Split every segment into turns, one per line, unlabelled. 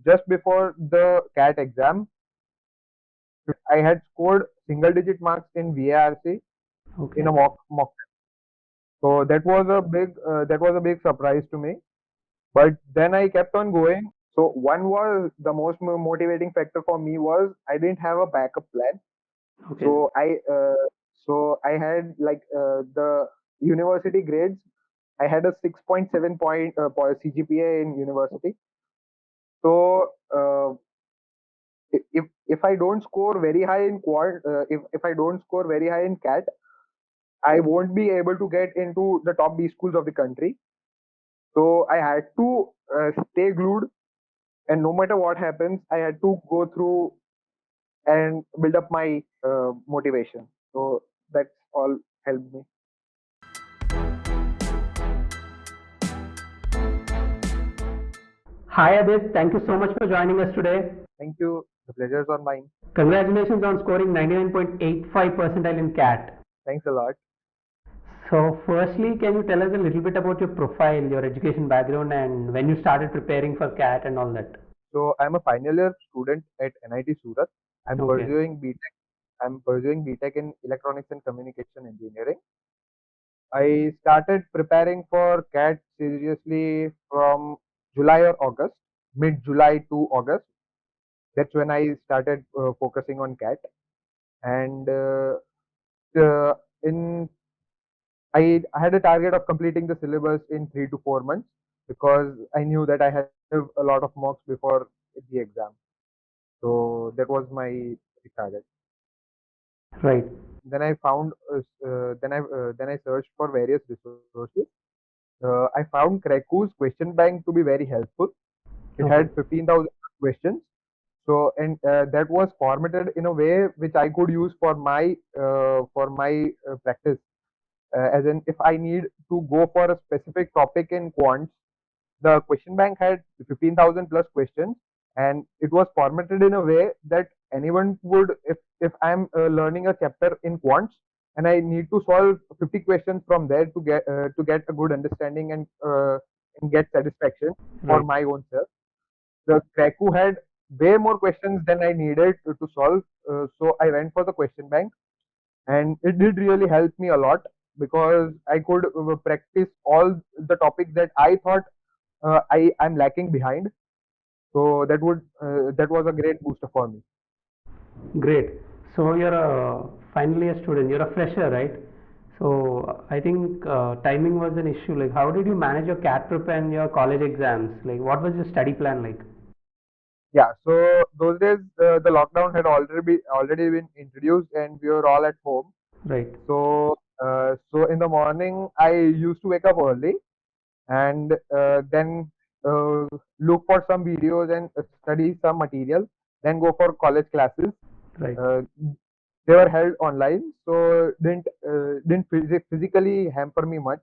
just before the CAT exam. I had scored single digit marks in VARC in
Okay.
a mock. So that was a big surprise to me. But then I kept on going. So one was the most motivating factor for me was I didn't have a backup plan.
Okay.
So I had like the university grades. I had a 6.7 CGPA in university. So if I don't score very high in if I don't score very high in CAT, I won't be able to get into the top B schools of the country. So I had to stay glued, and no matter what happens, I had to go through and build up my motivation. So that's all helped me.
Hi Adit, thank you so much for joining us today.
Thank you. The pleasure's on mine.
Congratulations on scoring 99.85 percentile in CAT.
Thanks a lot.
So, firstly, can you tell us a little bit about your profile, your education background, and when you started preparing for CAT and all that?
So I'm a final year student at NIT Surat. I'm
Okay.
pursuing BTech. I'm pursuing BTech in Electronics and Communication Engineering. I started preparing for CAT seriously from July or August, mid July to August. That's when I started focusing on CAT. And in I had a target of completing the syllabus in 3 to 4 months because I knew that I had a lot of mocks before the exam. So that was my target.
Right.
Then I found then I searched for various resources. I found Kraku's question bank to be very helpful. It
Okay.
had 15,000 questions. So and that was formatted in a way which I could use for my practice. As in, if I need to go for a specific topic in quants, the question bank had 15,000 plus questions, and it was formatted in a way that anyone would, if I'm learning a chapter in quants and I need to solve 50 questions from there to get a good understanding and get satisfaction for
Right.
my own self. The Kraku had way more questions than I needed to solve, so I went for the question bank, and it did really help me a lot because I could practice all the topics that I thought I'm lacking behind. So that was a great booster for me.
Great. So, you're a final year student, you're a fresher, right? So, I think timing was an issue. Like, how did you manage your CAT prep and your college exams? Like, what was your study plan like?
Yeah. So those days the lockdown had already been introduced, and we were all at home.
Right.
So in the morning I used to wake up early and then uh, look for some videos and study some material. Then go for college classes.
Right.
Uh, they were held online, so didn't physically hamper me much.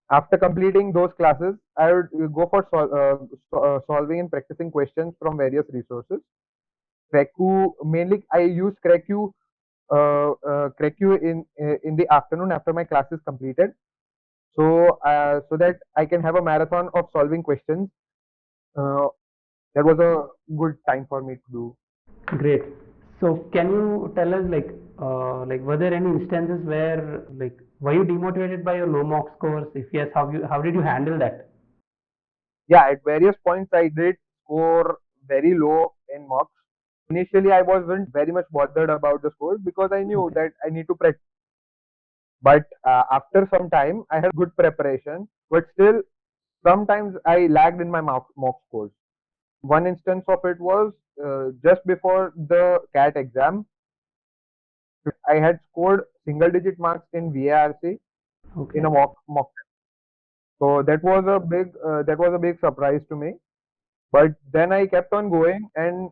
After completing those classes, I would go for solving and practicing questions from various resources. Kreku mainly I use Kreku in the afternoon after my class is completed, so that I can have a marathon of solving questions. Uh, that was a good time for me to do.
Great. So can you tell us like were there any instances where like were you demotivated by your low mock scores? If yes, how did you handle that?
Yeah, at various points I did score very low in mocks. Initially, I wasn't very much bothered about the scores because I knew
Okay.
that I need to practice. But after some time, I had good preparation, but still sometimes I lagged in my mock scores. One instance of it was just before the CAT exam. I had scored single digit marks in VARC in
Okay.
a mock. So that was a big surprise to me. But then I kept on going, and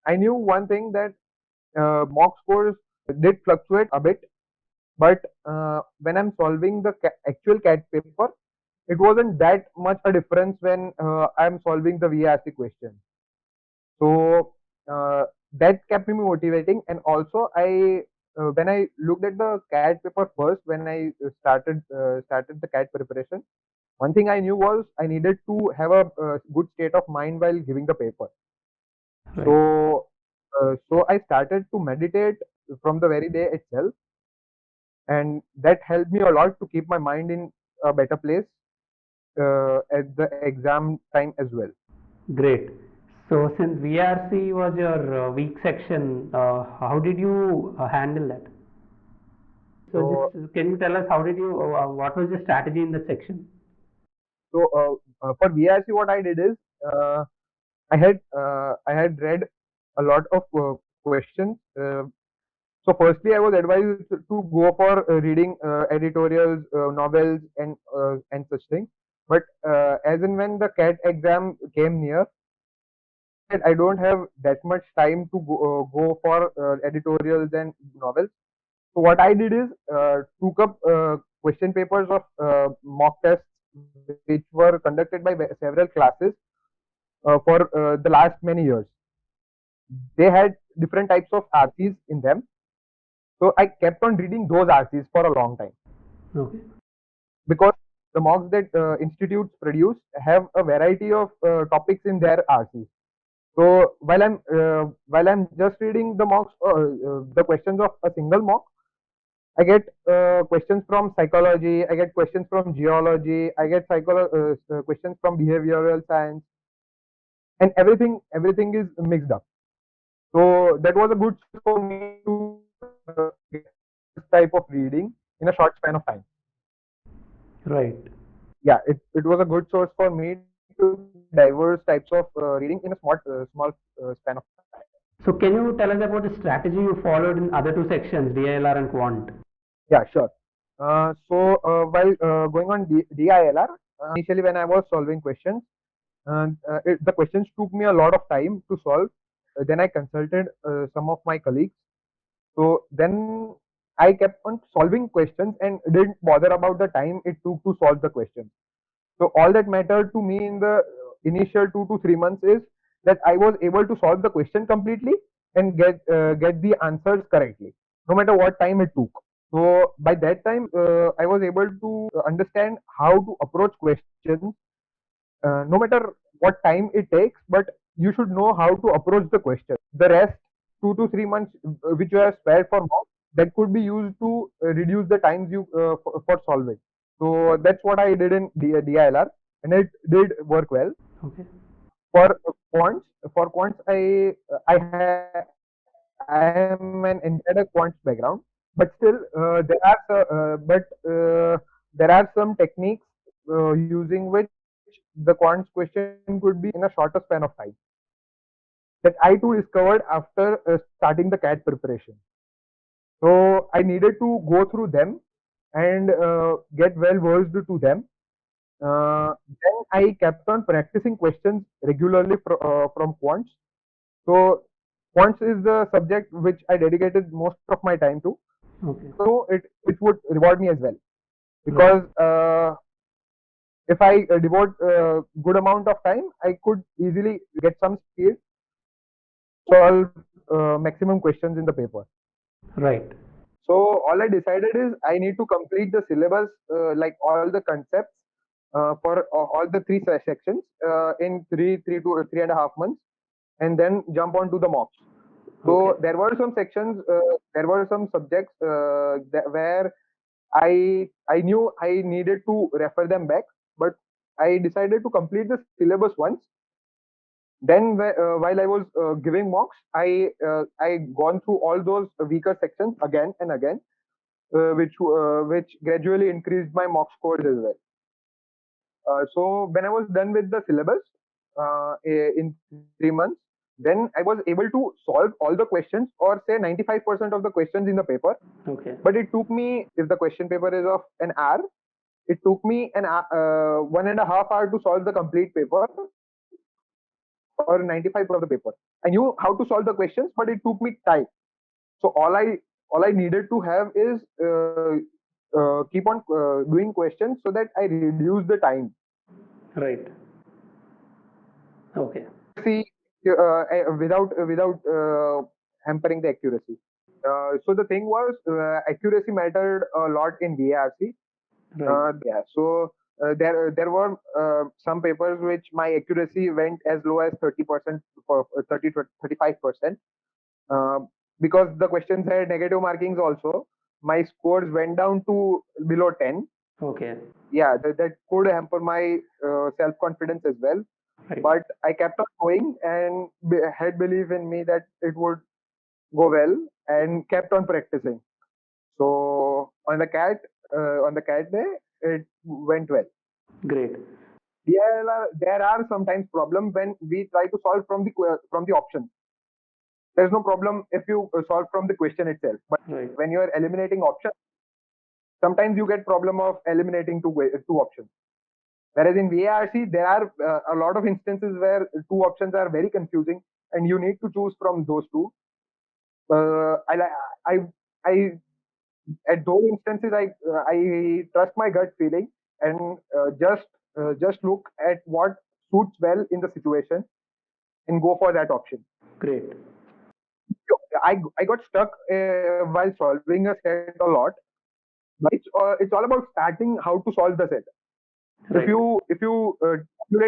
I knew one thing that mock scores did fluctuate a bit. But when I'm solving the actual CAT paper, it wasn't that much a difference when I'm solving the VRC question. So that kept me motivating, and also I when I looked at the CAT paper first, when I started the CAT preparation, One thing I knew was I needed to have a good state of mind while giving the paper.
Right.
So I started to meditate from the very day itself, and that helped me a lot to keep my mind in a better place at the exam time as well.
Great. So since VRC was your weak section, how did you handle that? So
So
just can you tell us how did you what was your strategy in that section?
for VRC, what I did is uh, I had read a lot of questions. So firstly, I was advised to go for reading editorials, novels, and such things. But as and when the CAT exam came near, I don't have that much time to go for editorials and novels. So what I did is took up question papers of mock tests which were conducted by several classes for the last many years. They had different types of RCs in them. So I kept on reading those RCs for a long time
Okay.
because the mocks that institutes produce have a variety of topics in their RCs. So while I'm just reading the mocks, the questions of a single mock, I get questions from psychology, I get questions from geology, I get questions from behavioral science, and everything is mixed up. So that was a good source for me to get this type of reading in a short span of time.
Right.
Yeah, it was a good source for me to diverse types of reading in a small span of time.
So can you tell us about the strategy you followed in other two sections, DILR and Quant?
Yeah, sure. So while going on DILR, initially when I was solving questions, the questions took me a lot of time to solve. Then I consulted some of my colleagues. So then I kept on solving questions and didn't bother about the time it took to solve the question. So all that mattered to me in the initial 2 to 3 months is that I was able to solve the question completely and get the answers correctly, no matter what time it took. So by that time, I was able to understand how to approach questions, no matter what time it takes. But you should know how to approach the question. The rest 2 to 3 months which you have spared for mock, that could be used to reduce the times you for solving. So that's what I did in DILR, and it did work well.
Okay.
For quants, I am an entire quants background, but still there are some techniques using which the quants question could be in a shorter span of time that I too discovered after starting the CAT preparation. So I needed to go through them and get well versed to them. Then I kept on practicing questions regularly from quants. So quants is the subject which I dedicated most of my time to.
Okay.
So it would reward me as well
Right.
because if I devote a good amount of time, I could easily get some speed, solve maximum questions in the paper.
Right.
So all I decided is I need to complete the syllabus, like all the concepts for all the sections in three to 3.5 months, and then jump on to the mocks.
Okay.
So there were some subjects where I knew I needed to refer them back, but I decided to complete the syllabus once. Then while I was giving mocks, I gone through all those weaker sections again and again, which gradually increased my mock scores as well. So when I was done with the syllabus in 3 months, then I was able to solve all the questions, or say 95% of the questions in the paper.
Okay.
But it took me, if the question paper is of an hour, it took me an 1.5 hour to solve the complete paper, or 95% of the paper. I knew how to solve the questions, but it took me time. So all I needed to have is keep on doing questions so that I reduce the time.
Right. Okay.
See, without hampering the accuracy. So the thing was, accuracy mattered a lot in VARC.
Right.
Yeah. So there were some papers which my accuracy went as low as 30%, for 30 to 35%. Uh, because the questions had negative markings also, my scores went down to below 10.
Okay.
Yeah, that could hamper my self confidence as well.
Right.
But I kept on going and had belief in me that it would go well, and kept on practicing. So on the cat day, it went well.
Great.
There are sometimes problems when we try to solve from from the options. There's no problem if you solve from the question itself, but
Right.
when you are eliminating options, sometimes you get problem of eliminating two options. Whereas in VARC, there are a lot of instances where two options are very confusing, and you need to choose from those two. I like I at those instances, I trust my gut feeling, and just look at what suits well in the situation and go for that option.
Great.
I got stuck while solving a set a lot, but it's all about starting how to solve the set.
Right.
If you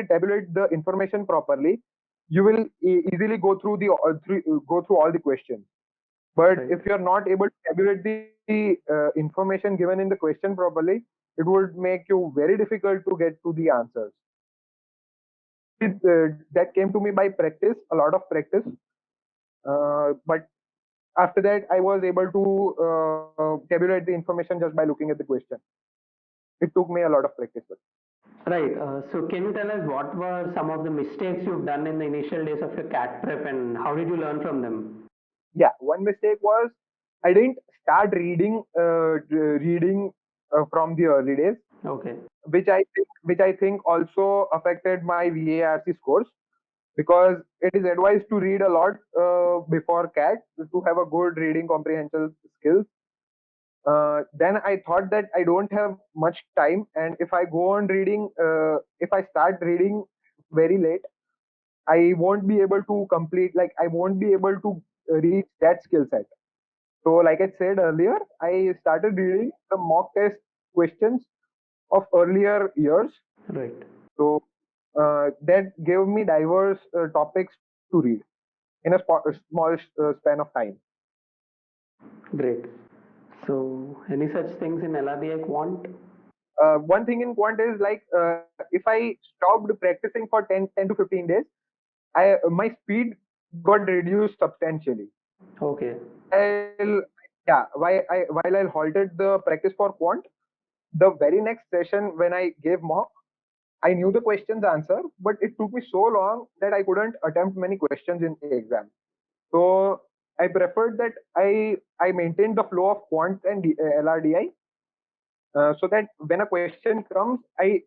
tabulate the information properly, you will easily go through go through all the questions. But
Right.
if you are not able to tabulate the information given in the question properly, it would make you very difficult to get to the answers. That came to me by practice, a lot of practice. But after that, I was able to tabulate the information just by looking at the question. It took me a lot of practice.
Right. So can you tell us what were some of the mistakes you've done in the initial days of your CAT prep, and how did you learn from them?
Yeah, one mistake was I didn't start reading from the early days,
Okay.
which I think also affected my VARC scores, because it is advised to read a lot before CAT to have a good reading comprehension skills. Then I thought that I don't have much time, and if I go on reading, if I start reading very late, I won't be able to complete, like I won't be able to reach that skill set. So, like I said earlier, I started reading the mock test questions of earlier years.
Right.
So that gave me diverse topics to read in a small span of time.
Great. So any such things in LRDI quant?
One thing in quant is like if I stopped practicing for 10 to 15 days, my speed got reduced substantially.
Okay.
While while I halted the practice for quant, the very next session when I gave mock, I knew the question's answer, but it took me so long that I couldn't attempt many questions in the exam. So I preferred that I maintained the flow of quant and LRDI, so that when a question comes, I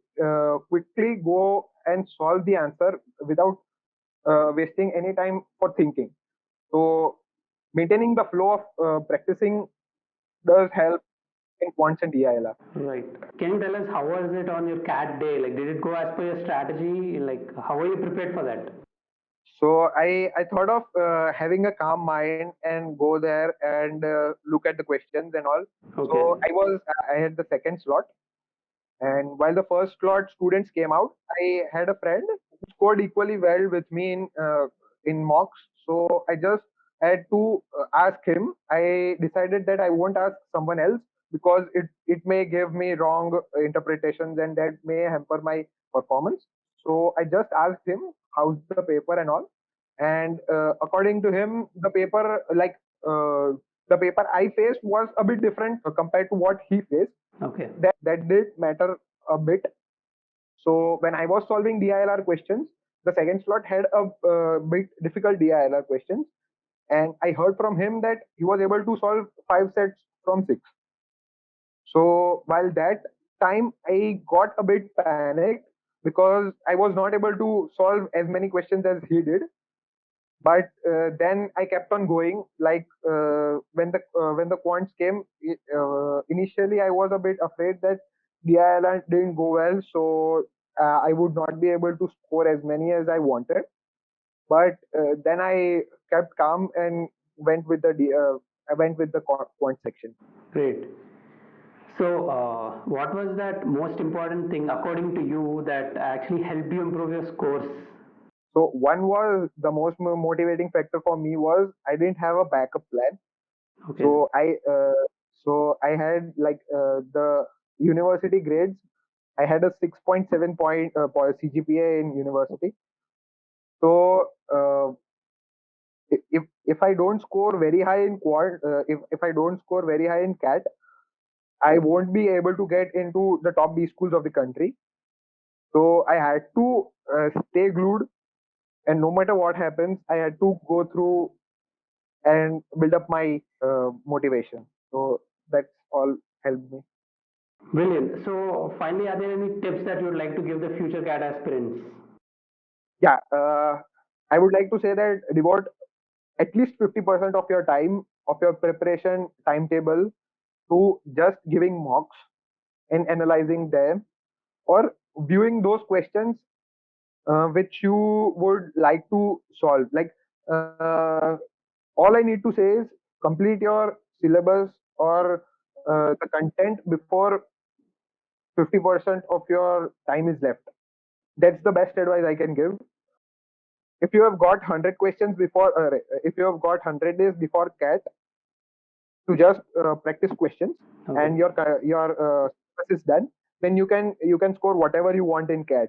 quickly go and solve the answer without wasting any time for thinking. So maintaining the flow of practicing does help in quants and DILR.
Right. Can you tell us how was it on your CAT day? Like, did it go as per your strategy? Like, how are you prepared for that?
So I thought of having a calm mind and go there and look at the questions and all.
Okay.
So I had the second slot, and while the first slot students came out, I had a friend who scored equally well with me in mocks. So I just had to ask him. I decided that I won't ask someone else because it may give me wrong interpretations, and that may hamper my performance. So I just asked him how's the paper and all, and according to him, the paper I faced was a bit different compared to what he faced.
Okay.
That did matter a bit. So when I was solving DILR questions, the second slot had a bit difficult DILR questions, and I heard from him that he was able to solve 5 sets from 6. So while that time I got a bit panicked because I was not able to solve as many questions as he did. But then I kept on going. Like when the quants came, initially I was a bit afraid that DILR didn't go well, so I would not be able to score as many as I wanted. But then I kept calm and went with I went with the quant section.
Great. So, what was that most important thing according to you that actually helped you improve your scores?
So one was the most motivating factor for me was I didn't have a backup plan.
Okay.
So I had like the university grades. I had a 6.7 CGPA in university. So if I don't score very high in if I don't score very high in CAT, I won't be able to get into the top B schools of the country. So I had to stay glued, and no matter what happens, I had to go through and build up my motivation. So that's all helped me.
Brilliant. So, finally, are there any tips that you would like to give the future CAT aspirants?
Yeah, I would like to say that devote at least 50% of your time of your preparation timetable to just giving mocks and analyzing them or viewing those questions which you would like to solve. Like all I need to say is complete your syllabus or the content before 50% of your time is left. That's the best advice I can give. If you have got 100 questions before, if you have got 100 days before CAT to just practice questions
Okay.
and your syllabus is done, then you can score whatever you want in CAT.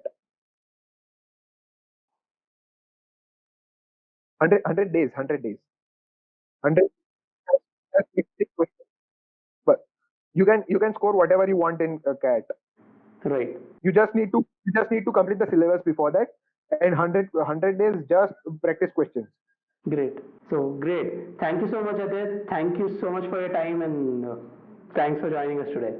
100 days, 100 days, 100. Just 60 questions. But you can score whatever you want in CAT.
Right.
You just need to complete the syllabus before that, and 100 days just practice questions.
Great. So, great. Thank you so much, Adit. Thank you so much for your time and thanks for joining us today.